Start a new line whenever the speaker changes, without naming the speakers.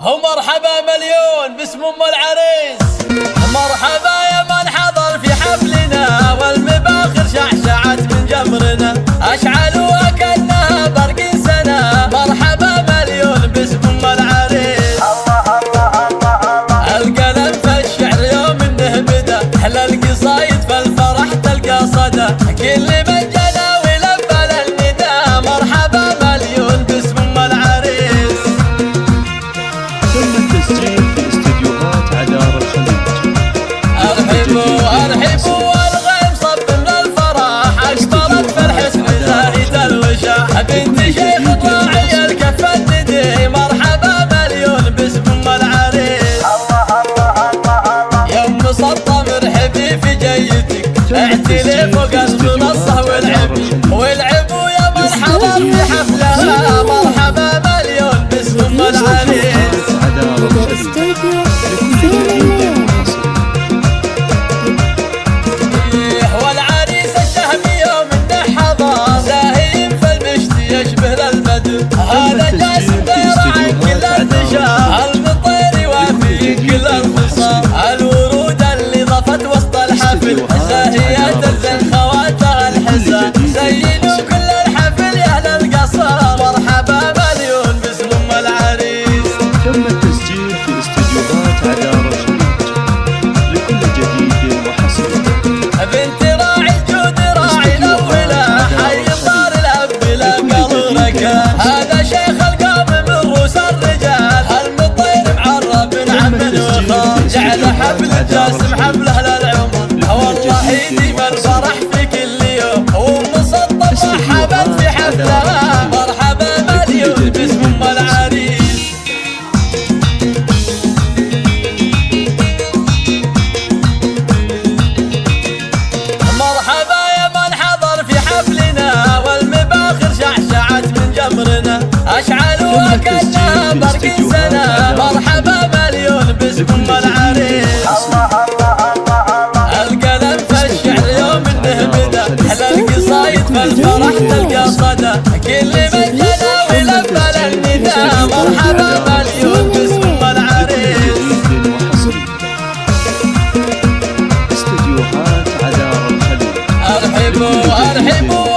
ومرحبا مليون باسم ام العريس. مرحبا يا من حضر في حفلنا، والمباخر شعشعت من جمرنا، اشعلوها كانها برق سنه. مرحبا مليون باسم ام العريس. القلم في الشعر يوم انه بدا، احلى القصايد في الفرح تلقى صدى، كل من جنى ولبى للنداء. مرحبا مليون باسم ام العريس.
تم التسجيل في استديوهات عذار الخليج.
ارحبوا والغيم صب من الفرح، اكبرت في الحسن زاهد الوشاح، بنت شيخ الراعي الكف الندي. مرحبا مليون باسم ام العريس. يوم سطة مرحبي في جيتك، اعتلي فوق المنصة والعبوا يا من حضر في حفلها. مرحبا مليون باسم ام العريس. والعريس الشهمي يوم انه حضر، زاهي في المشت يشبه للبدر. هذا جاسم طير عن كل النشاط، المطير وافي كل الخصام. الورود اللي ضفت وسط الحفل، زاهيات الزين خواتها الحسن. زينوا كل الحفل يا اهل القصر. مرحبا مليون باسم ام العريس.
تم التسجيل في استديوهات عذار الخليج لكل جديد وحصري.
بنت راعي الجود راعي الاولى، حي صار الاب لا قال ركان. هذا شيخ القوم من رؤوس الرجال، المطير معرب عم وخال. جعل حفل جاسم حفله للعمر، والله يديم الفرح في كل يوم. ومسطر مرحبا في حفلها. مرحبا مليون باسم ام العريس. مرحبا يا من حضر في حفلنا، والمباخر شعشعت من جمرنا، اشعلوها كانها برق سنه. مرحبا مليون باسم ام العريس. القلم في الشعر يوم انه بدا، احلى القصايد في الفرح تلقى صدى، كل من جنى ولبى للنداء. مرحبا مليون باسم ام العريس.
استديوهات عذار الخليج.
ارحبوا